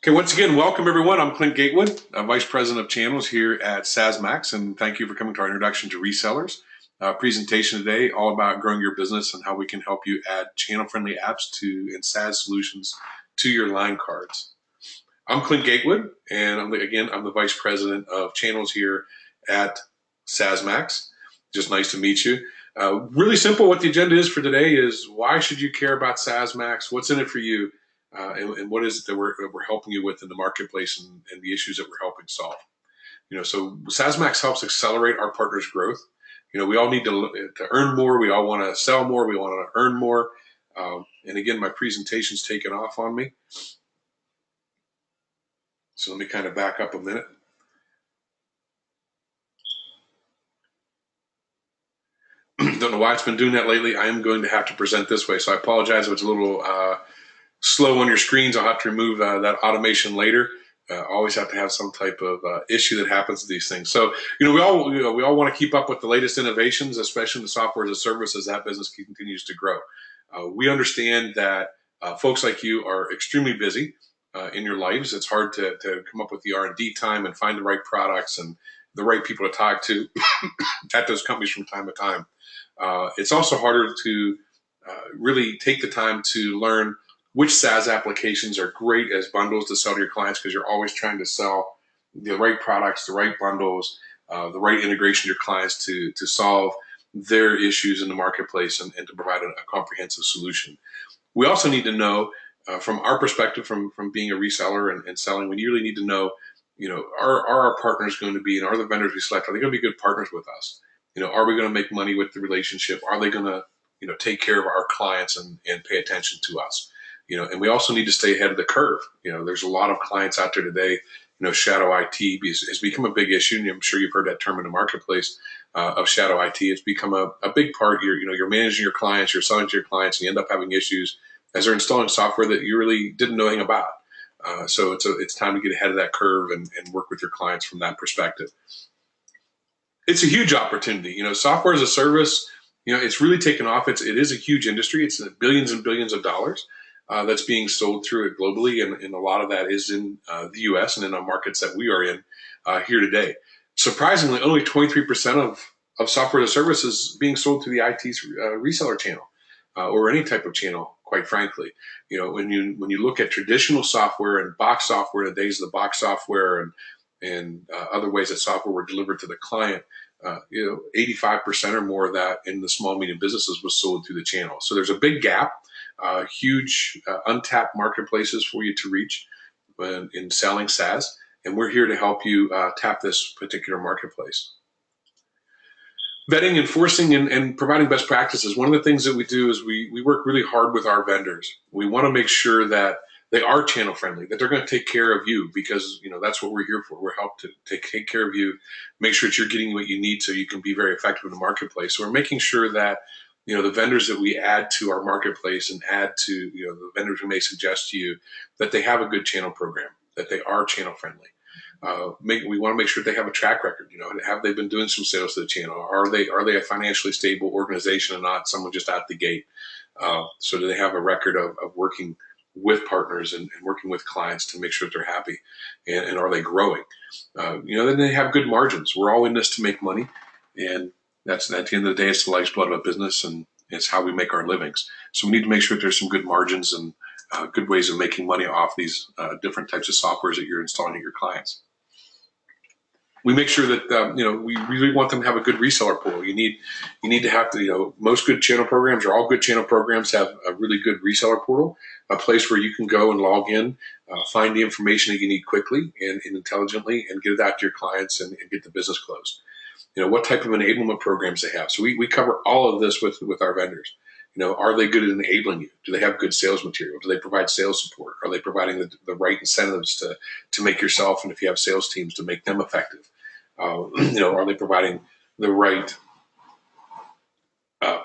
Okay, once again, welcome everyone. I'm Clint Gatewood, Vice President of Channels here at SaaSMAX, and thank you for coming to our introduction to resellers. Presentation today, all about growing your business and how we can help you add channel-friendly apps to and SaaS solutions to your line cards. I'm Clint Gatewood, and I'm the Vice President of Channels here at SaaSMAX. Just nice to meet you. Really simple. What the agenda is for today is why should you care about SaaSMAX? What's in it for you? And what is it that we're helping you with in the marketplace and the issues that we're helping solve. So SaaSMAX helps accelerate our partners' growth. We all need to earn more. We all want to sell more. We want to earn more. And again, my presentation's taken off on me. So let me kind of back up a minute. Don't know why it's been doing that lately. I am going to have to present this way. So I apologize if it's a little slow on your screens. I'll have to remove that automation later. Always have to have some type of issue that happens to these things. So, we all want to keep up with the latest innovations, especially in the software as a service, as that business continues to grow. We understand that folks like you are extremely busy in your lives. It's hard to come up with the R&D time and find the right products and the right people to talk to at those companies from time to time. It's also harder to really take the time to learn which SaaS applications are great as bundles to sell to your clients, because you're always trying to sell the right products, the right bundles, the right integration to your clients to solve their issues in the marketplace and to provide a comprehensive solution. We also need to know, from our perspective, from being a reseller and selling, we really need to know, are our partners going to be, and are the vendors we select, are they going to be good partners with us? Are we going to make money with the relationship? Are they going to, take care of our clients and pay attention to us? And we also need to stay ahead of the curve. There's a lot of clients out there today. Shadow IT has become a big issue. And I'm sure you've heard that term in the marketplace of shadow IT. It's become a big part. You're managing your clients, you're selling to your clients, and you end up having issues as they're installing software that you really didn't know anything about. So it's time to get ahead of that curve and work with your clients from that perspective. It's a huge opportunity. Software as a service, it's really taken off. It is a huge industry. It's billions and billions of dollars. That's being sold through it globally, and a lot of that is in the U.S. and in the markets that we are in here today. Surprisingly, only 23% of software as a service is being sold through the IT's reseller channel or any type of channel, quite frankly. When you look at traditional software and box software, the days of the box software and other ways that software were delivered to the client, 85% or more of that in the small, medium businesses was sold through the channel. So there's a big gap. Huge untapped marketplaces for you to reach in selling SaaS, and we're here to help you tap this particular marketplace. Vetting, enforcing, and providing best practices. One of the things that we do is we work really hard with our vendors. We want to make sure that they are channel friendly, that they're going to take care of you, because that's what we're here for. We're helped to take care of you, make sure that you're getting what you need so you can be very effective in the marketplace. So we're making sure that the vendors that we add to our marketplace and add to the vendors we may suggest to you, that they have a good channel program, that they are channel friendly. We want to make sure they have a track record. Have they been doing some sales to the channel? Are they a financially stable organization and not someone just out the gate? So do they have a record of working with partners and working with clients to make sure that they're happy, and are they growing? Then they have good margins. We're all in this to make money, and that's at the end of the day, it's the lifeblood of a business, and it's how we make our livings. So we need to make sure that there's some good margins and good ways of making money off these different types of softwares that you're installing at your clients. We make sure that we really want them to have a good reseller pool. You need to have most good channel programs, or all good channel programs, have a really good reseller portal, a place where you can go and log in, find the information that you need quickly and intelligently, and get it out to your clients and get the business closed. What type of enablement programs they have. So we cover all of this with our vendors. Are they good at enabling you? Do they have good sales material? Do they provide sales support? Are they providing the right incentives to make yourself, and if you have sales teams, to make them effective? Are they providing the right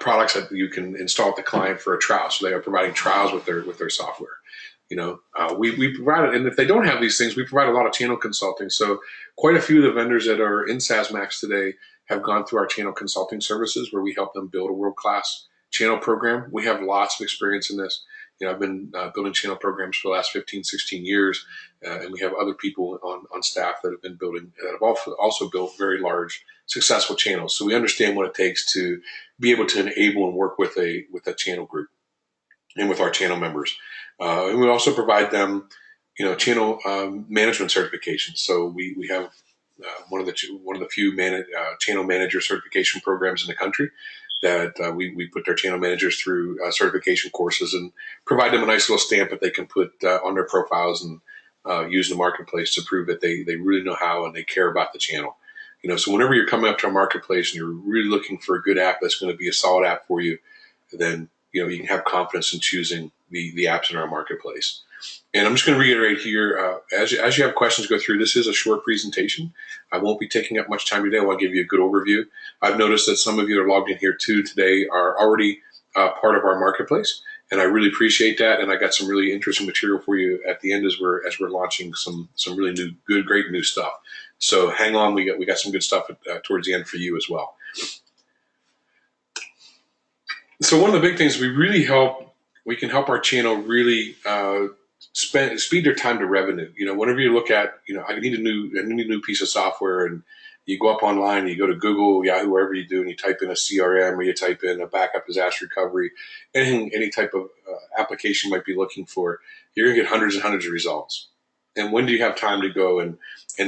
products that you can install at the client for a trial? So they are providing trials with their software. We provide it, and if they don't have these things, we provide a lot of channel consulting. So quite a few of the vendors that are in SaaSMAX today have gone through our channel consulting services, where we help them build a world-class channel program. We have lots of experience in this. I've been building channel programs for the last 15, 16 years, and we have other people on staff that have been building, that have also built very large, successful channels. So we understand what it takes to be able to enable and work with a channel group and with our channel members. And we also provide them, channel management certifications. So we have one of the few channel manager certification programs in the country that we put their channel managers through certification courses and provide them a nice little stamp that they can put on their profiles and use in the marketplace to prove that they really know how and they care about the channel. So whenever you're coming up to a marketplace and you're really looking for a good app that's going to be a solid app for you, then you can have confidence in choosing the apps in our marketplace. And I'm just going to reiterate here, as you have questions go through, this is a short presentation. I won't be taking up much time today. I want to give you a good overview. I've noticed that some of you are logged in here too today are already part of our marketplace, and I really appreciate that. And I got some really interesting material for you at the end as we're launching some really great new stuff. So hang on, we got some good stuff towards the end for you as well. So one of the big things we can help our channel really speed their time to revenue. Whenever you look at, I need a new piece of software, and you go up online, you go to Google, Yahoo, wherever you do, and you type in a CRM or you type in a backup disaster recovery, any type of application you might be looking for, you're going to get hundreds and hundreds of results. And when do you have time to go and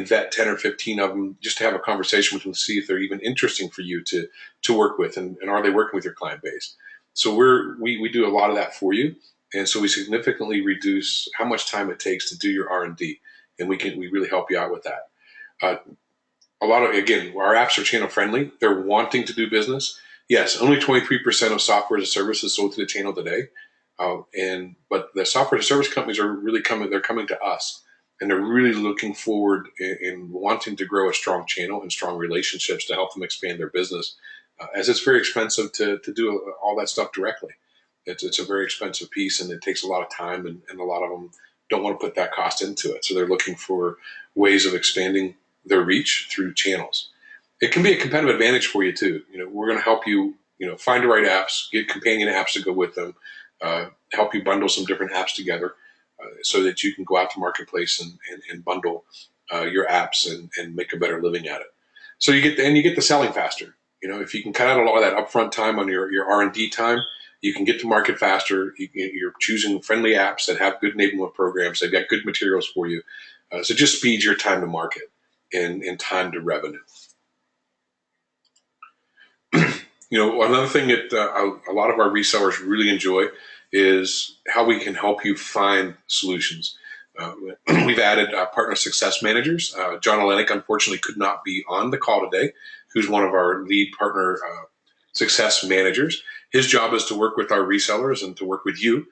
vet 10 or 15 of them just to have a conversation with them to see if they're even interesting for you to work with, and are they working with your client base? So we do a lot of that for you. And so we significantly reduce how much time it takes to do your R&D, and we really help you out with that. Again, our apps are channel friendly. They're wanting to do business. Yes, only 23% of software as a service is sold to the channel today. But the software as a service companies are really coming to us, and they're really looking forward in wanting to grow a strong channel and strong relationships to help them expand their business, as it's very expensive to do all that stuff directly. It's a very expensive piece, and it takes a lot of time, and a lot of them don't want to put that cost into it. So they're looking for ways of expanding their reach through channels. It can be a competitive advantage for you too. We're going to help you, find the right apps, get companion apps to go with them, help you bundle some different apps together, so that you can go out to marketplace and bundle your apps and make a better living at it. So you get the selling faster. If you can cut out a lot of that upfront time on your R&D time, you can get to market faster. You're choosing friendly apps that have good enablement programs. They've got good materials for you. So just speeds your time to market and time to revenue. Another thing that a lot of our resellers really enjoy is how we can help you find solutions. We've added partner success managers. John Olenek, unfortunately, could not be on the call today, who's one of our lead partner success managers. His job is to work with our resellers and to work with you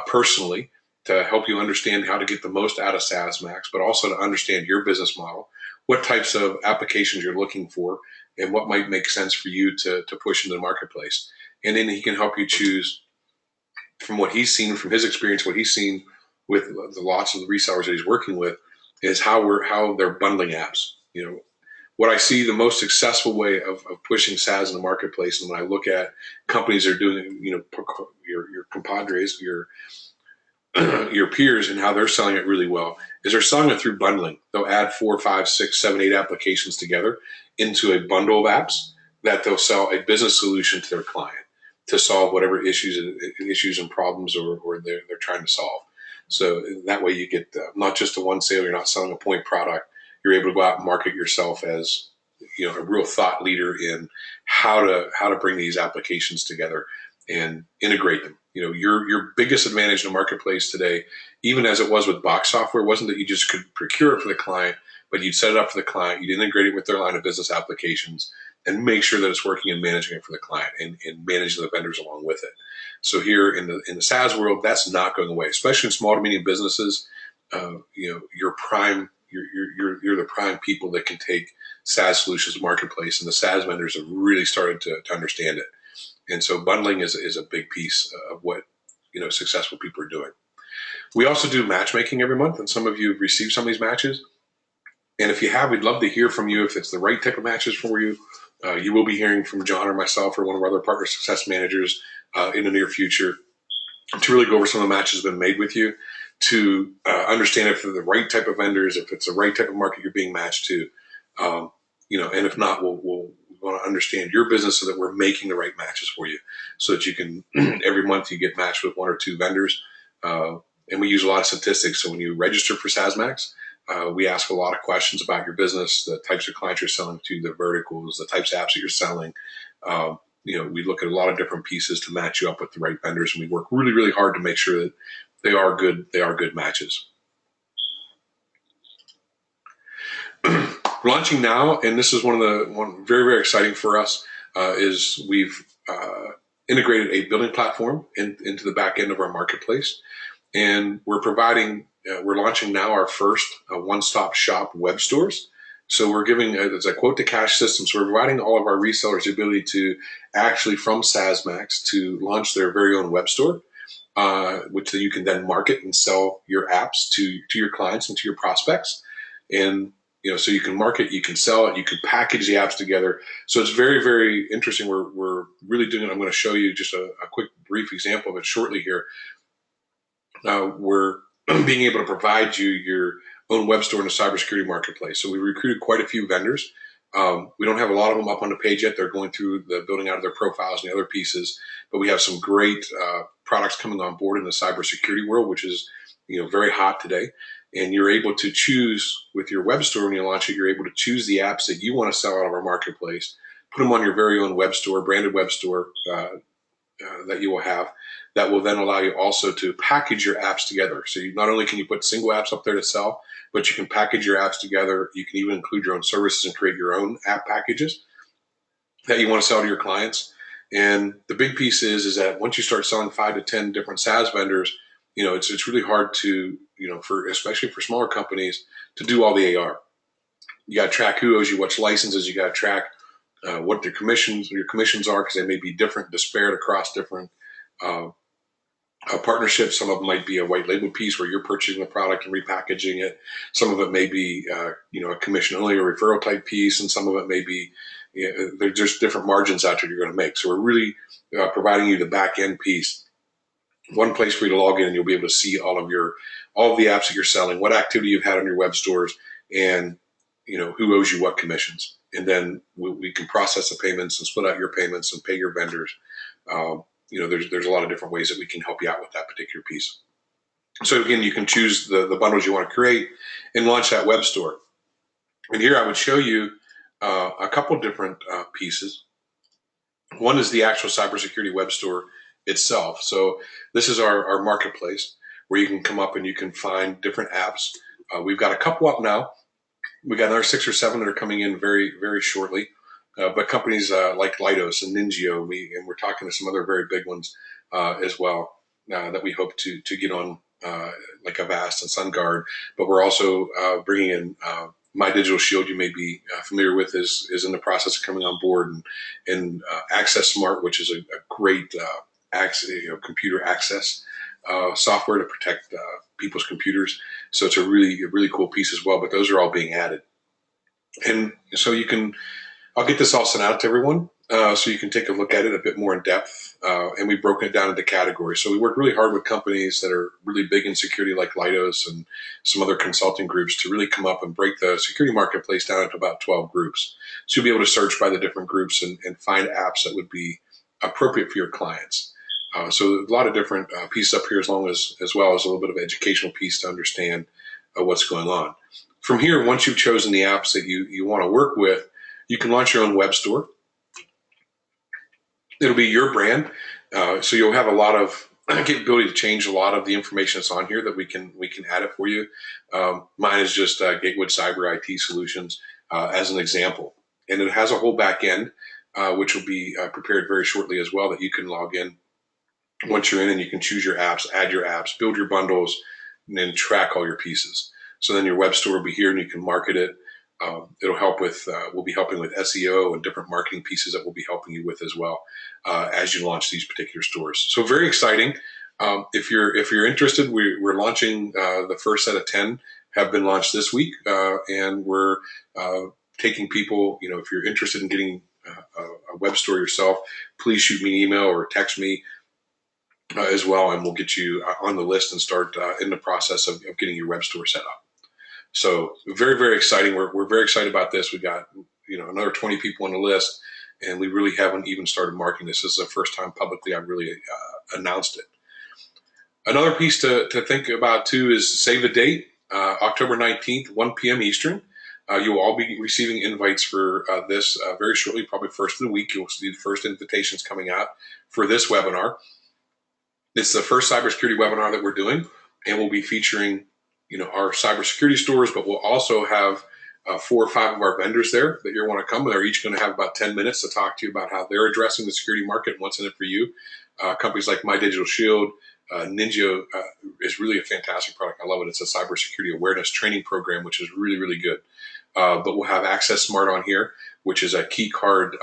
personally to help you understand how to get the most out of SaaSMAX, but also to understand your business model, what types of applications you're looking for, and what might make sense for you to push into the marketplace. And then he can help you choose from what he's seen, from his experience, what he's seen with the lots of the resellers that he's working with, is how they're bundling apps. What I see the most successful way of pushing SaaS in the marketplace, and when I look at companies that are doing, your compadres, your peers, and how they're selling it really well, is they're selling it through bundling. They'll add 4, 5, 6, 7, 8 applications together into a bundle of apps that they'll sell a business solution to their client to solve whatever issues and problems or they're trying to solve. So that way you get not just a one sale. You're not selling a point product. You're able to go out and market yourself as a real thought leader in how to bring these applications together and integrate them. Your biggest advantage in the marketplace today, even as it was with box software, wasn't that you just could procure it for the client, but you'd set it up for the client, you'd integrate it with their line of business applications, and make sure that it's working and managing it for the client and managing the vendors along with it. So here in the SaaS world, that's not going away, especially in small to medium businesses. You're the prime people that can take SaaS solutions to marketplace, and the SaaS vendors have really started to understand it. And so bundling is a big piece of what successful people are doing. We also do matchmaking every month, and some of you have received some of these matches. And if you have, we'd love to hear from you if it's the right type of matches for you. You will be hearing from John or myself or one of our other partner success managers in the near future to really go over some of the matches that have been made with you, to understand if they're the right type of vendors, if it's the right type of market you're being matched to. Um, and if not, we'll want to understand your business so that we're making the right matches for you, so that you can every month you get matched with one or two vendors. And we use a lot of statistics. So when you register for SaaSMAX, we ask a lot of questions about your business, the types of clients you're selling to, the verticals, the types of apps that you're selling. We look at a lot of different pieces to match you up with the right vendors, and we work really, really hard to make sure that they are good matches. Launching now, and this is one very, very exciting for us, is we've integrated a building platform into the back end of our marketplace, and we're launching now our first one-stop shop web stores. So we're giving it's a quote to cash system. So we're providing all of our resellers the ability to actually, from SaaSMAX, to launch their very own web store, which you can then market and sell your apps to your clients and to your prospects. And so you can market, you can sell it, you can package the apps together. So it's very, very interesting. We're really doing it. I'm going to show you just a quick, brief example of it shortly here. We're being able to provide you your own web store in the cybersecurity marketplace. So we recruited quite a few vendors. We don't have a lot of them up on the page yet. They're going through the building out of their profiles and the other pieces, but we have some great products coming on board in the cybersecurity world, which is very hot today. And you're able to choose with your web store when you launch it. You're able to choose the apps that you want to sell out of our marketplace, put them on your very own web store, branded web store that you will have. That will then allow you also to package your apps together. So not only can you put single apps up there to sell, but you can package your apps together. You can even include your own services and create your own app packages that you want to sell to your clients. And the big piece is that once you start selling 5 to 10 different SaaS vendors, it's really hard to, especially for smaller companies, to do all the AR. You got to track who owes you what licenses. You got to track what your commissions are, because they may be different, disparate across different partnerships. Some of them might be a white label piece where you're purchasing the product and repackaging it. Some of it may be, a commission only or referral type piece, and some of it may be, there's just different margins out there you're going to make. So we're really providing you the back end piece. One place for you to log in, and you'll be able to see all of the apps that you're selling, what activity you've had on your web stores, and who owes you what commissions. And then we can process the payments and split out your payments and pay your vendors. There's a lot of different ways that we can help you out with that particular piece. So again, you can choose the bundles you want to create and launch that web store. And here I would show you a couple different pieces. One is the actual cybersecurity web store itself. So this is our marketplace where you can come up and you can find different apps. We've got a couple up now. We got another 6 or 7 that are coming in very, very shortly. But companies like Leidos and Ningio, and we're talking to some other very big ones as well that we hope to get on, like Avast and SunGuard. But we're also bringing in My Digital Shield, you may be familiar with, is in the process of coming on board, and Access Smart, which is a great computer access software to protect people's computers. So it's a really cool piece as well. But those are all being added, and so I'll get this all sent out to everyone so you can take a look at it a bit more in depth. And we've broken it down into categories. So we work really hard with companies that are really big in security, like Leidos and some other consulting groups, to really come up and break the security marketplace down into about 12 groups. So you'll be able to search by the different groups and find apps that would be appropriate for your clients. So a lot of different pieces up here, as well as a little bit of educational piece to understand what's going on. From here, once you've chosen the apps that you want to work with, you can launch your own web store. It'll be your brand, so you'll have a lot of capability to change a lot of the information that's on here that we can add it for you. Mine is just Gatewood Cyber IT Solutions as an example, and it has a whole back end which will be prepared very shortly as well, that you can log in once you're in, and you can choose your apps, add your apps, build your bundles, and then track all your pieces. So then your web store will be here, and you can market it. It'll help with, we'll be helping with SEO and different marketing pieces that we'll be helping you with as well as you launch these particular stores. So very exciting. If you're interested, we're launching the first set of 10 have been launched this week, and we're taking people. If you're interested in getting a web store yourself, please shoot me an email or text me. as well, and we'll get you on the list and start in the process of getting your web store set up. So very, very exciting. We're very excited about this. We got another 20 people on the list, and we really haven't even started marketing this. This is the first time publicly I've really announced it. Another piece to think about too is save the date, October 19th, 1 p.m. Eastern. You will all be receiving invites for this very shortly, probably first of the week. You'll see the first invitations coming out for this webinar. It's the first cybersecurity webinar that we're doing, and we'll be featuring our cybersecurity stores, but we'll also have 4 or 5 of our vendors there that you want to come. They're each going to have about 10 minutes to talk to you about how they're addressing the security market and what's in it for you. Companies like My Digital Shield, Ninja is really a fantastic product. I love it. It's a cybersecurity awareness training program, which is really, really good. But we'll have Access Smart on here, which is a key card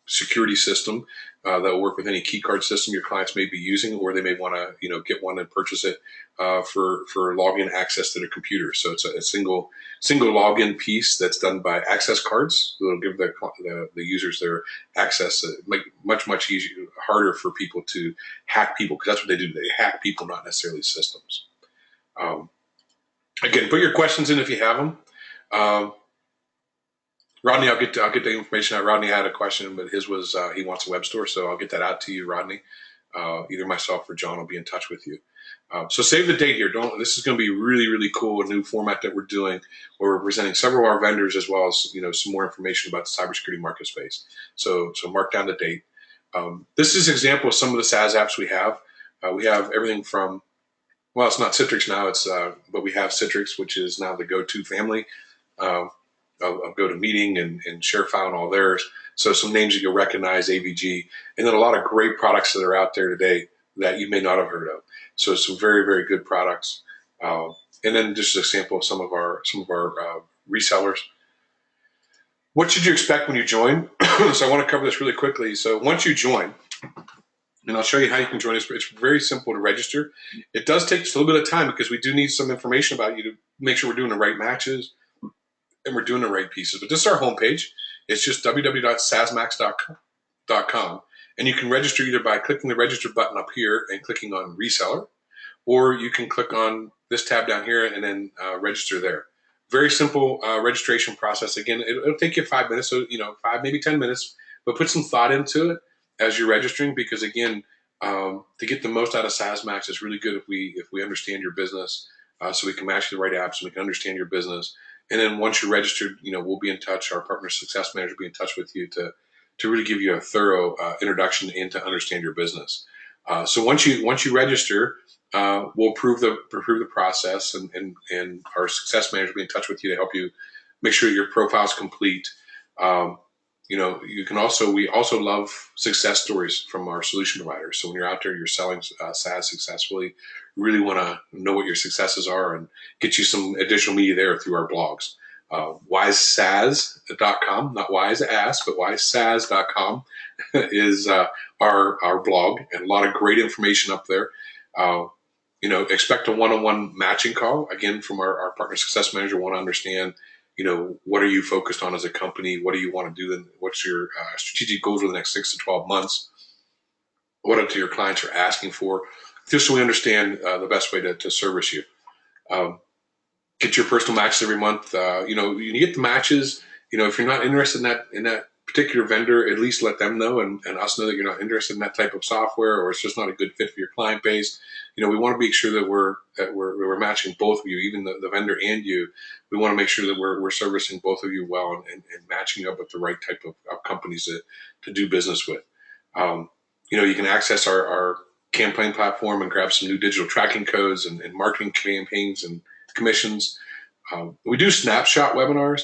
security system that will work with any key card system your clients may be using, or they may want to get one and purchase it for login access to their computer. So it's a single login piece that's done by access cards. It'll give the users their access, make much easier, harder for people to hack people, because that's what they do. They hack people, not necessarily systems. Again, put your questions in if you have them. Rodney, I'll get the information out. Rodney had a question, but his was he wants a web store, so I'll get that out to you, Rodney. Either myself or John will be in touch with you. So save the date here. This is going to be really, really cool, a new format that we're doing, where we're presenting several of our vendors as well as some more information about the cybersecurity market space. So mark down the date. This is an example of some of the SaaS apps we have. We have everything from, well, it's not Citrix now, but we have Citrix, which is now the go-to family. Of GoToMeeting and ShareFile and all theirs. So some names that you'll recognize, AVG, and then a lot of great products that are out there today that you may not have heard of. So some very, very good products. And then just a sample of some of our resellers. What should you expect when you join? So I want to cover this really quickly. So once you join, and I'll show you how you can join us. It's very simple to register. It does take just a little bit of time because we do need some information about you to make sure we're doing the right matches and we're doing the right pieces. But this is our homepage. It's just www.SaaSMAX.com. And you can register either by clicking the register button up here and clicking on reseller, or you can click on this tab down here and then register there. Very simple registration process. Again, it'll take you 5 minutes, so 5, maybe 10 minutes, but put some thought into it as you're registering, because again, to get the most out of SaaSMAX, it's really good if we understand your business, so we can match you the right apps and we can understand your business. And then once you're registered, we'll be in touch. Our partner success manager will be in touch with you to really give you a thorough introduction and to understand your business. So once you register, we'll approve the process, and our success manager will be in touch with you to help you make sure your profile is complete. We also love success stories from our solution providers. So when you're out there, you're selling SaaS successfully, really want to know what your successes are and get you some additional media there through our blogs. WiseSaaS.com, not wise ass, but WiseSaaS.com is our blog, and a lot of great information up there. Expect a one-on-one matching call, again, from our partner success manager. Want to understand, what are you focused on as a company? What do you want to do? What's your strategic goals for the next 6 to 12 months? What your clients are asking for, just so we understand the best way to service you. Get your personal matches every month. You get the matches. If you're not interested in that particular vendor, at least let them know and us know that you're not interested in that type of software, or it's just not a good fit for your client base. We want to make sure that we're matching both of you, even the vendor and you. We want to make sure that we're servicing both of you well and matching you up with the right type of companies to do business with. You can access our campaign platform and grab some new digital tracking codes and marketing campaigns and commissions. We do snapshot webinars.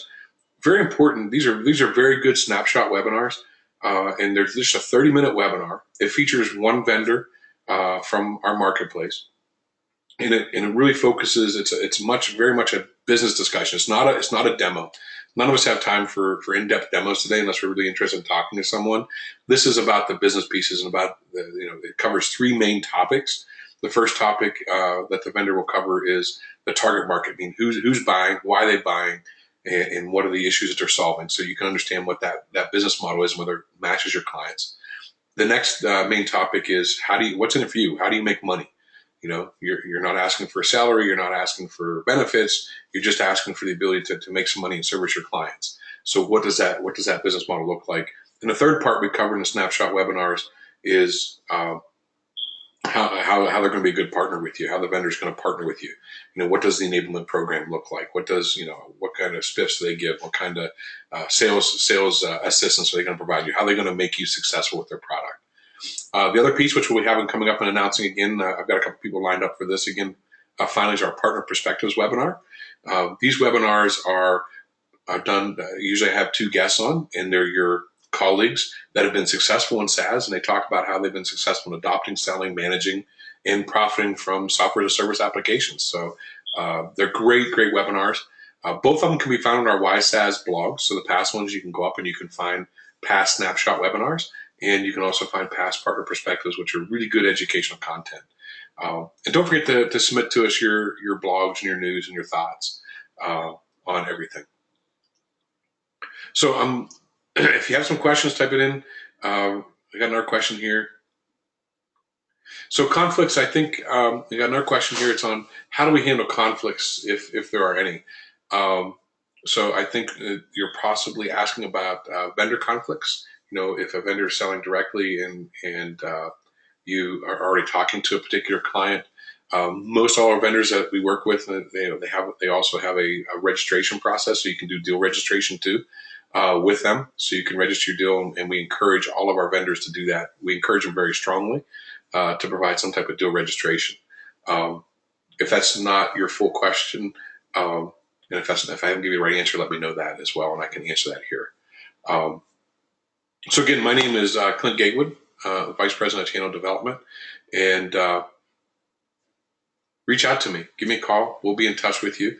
Very important. These are very good snapshot webinars, and there's just a 30-minute webinar. It features one vendor from our marketplace, and it really focuses. It's very much a business discussion. It's not a demo. None of us have time for in-depth demos today unless we're really interested in talking to someone. This is about the business pieces and about it covers 3 main topics. The first topic that the vendor will cover is the target market, meaning who's buying, why they're buying, and what are the issues that they're solving, so you can understand what that business model is and whether it matches your clients. The next main topic is what's in it for you? How do you make money? You're not asking for a salary. You're not asking for benefits. You're just asking for the ability to make some money and service your clients. So what does that business model look like? And the third part we covered in the snapshot webinars is how they're going to be a good partner with you, how the vendor's going to partner with you. What does the enablement program look like? What kind of spiffs do they give? What kind of sales assistance are they going to provide you? How are they going to make you successful with their product? The other piece, which we'll be having coming up and announcing again, I've got a couple people lined up for this again. Finally, is our Partner Perspectives webinar. These webinars are done. Usually, I have two guests on, and they're your colleagues that have been successful in SaaS, and they talk about how they've been successful in adopting, selling, managing, and profiting from software as a service applications. So they're great webinars. Both of them can be found on our WhySaaS blog. So the past ones, you can go up and you can find past snapshot webinars. And you can also find past partner perspectives, which are really good educational content. And don't forget to submit to us your blogs and your news and your thoughts on everything. So if you have some questions, type it in. I got another question here. So conflicts, I think we got another question here. It's on how do we handle conflicts if there are any. So I think you're possibly asking about vendor conflicts. If a vendor is selling directly and you are already talking to a particular client, most all our vendors that we work with, they also have a registration process, so you can do deal registration too with them. So you can register your deal, and we encourage all of our vendors to do that. We encourage them very strongly to provide some type of deal registration. If that's not your full question, and if I haven't given you the right answer, let me know that as well, and I can answer that here. So again, my name is Clint Gatewood, Vice President of Channel Development, and reach out to me. Give me a call. We'll be in touch with you.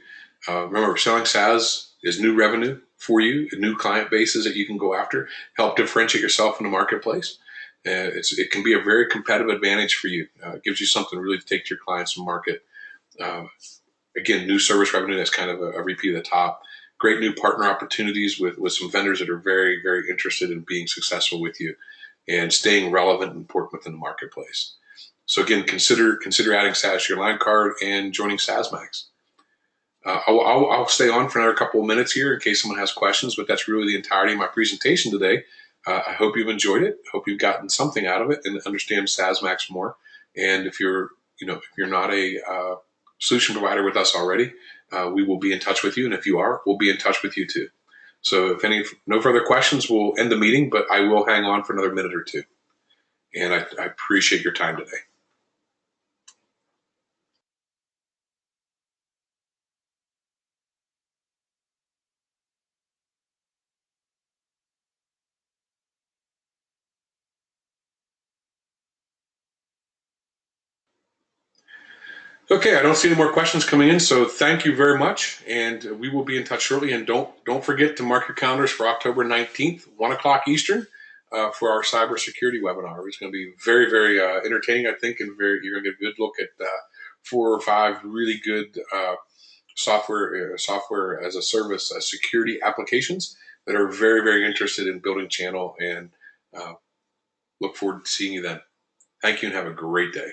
Remember, selling SaaS is new revenue for you, new client bases that you can go after, help differentiate yourself in the marketplace. It can be a very competitive advantage for you. It gives you something really to take to your clients and market. Again, new service revenue, that's kind of a repeat at the top. Great new partner opportunities with some vendors that are very, very interested in being successful with you and staying relevant and important within the marketplace. So again, consider adding SaaS to your line card and joining SaaSMAX. I'll stay on for another couple of minutes here in case someone has questions, but that's really the entirety of my presentation today. I hope you've enjoyed it. Hope you've gotten something out of it and understand SaaSMAX more. And if you're not a solution provider with us already, we will be in touch with you. And if you are, we'll be in touch with you too. So if no further questions, we'll end the meeting, but I will hang on for another minute or two. And I appreciate your time today. Okay, I don't see any more questions coming in, so thank you very much, and we will be in touch shortly. And don't forget to mark your calendars for October 19th, 1 o'clock Eastern, for our cybersecurity webinar. It's going to be very, very entertaining, I think, and you're going to get a good look at 4 or 5 really good software as a service security applications that are very, very interested in building channel. And look forward to seeing you then. Thank you, and have a great day.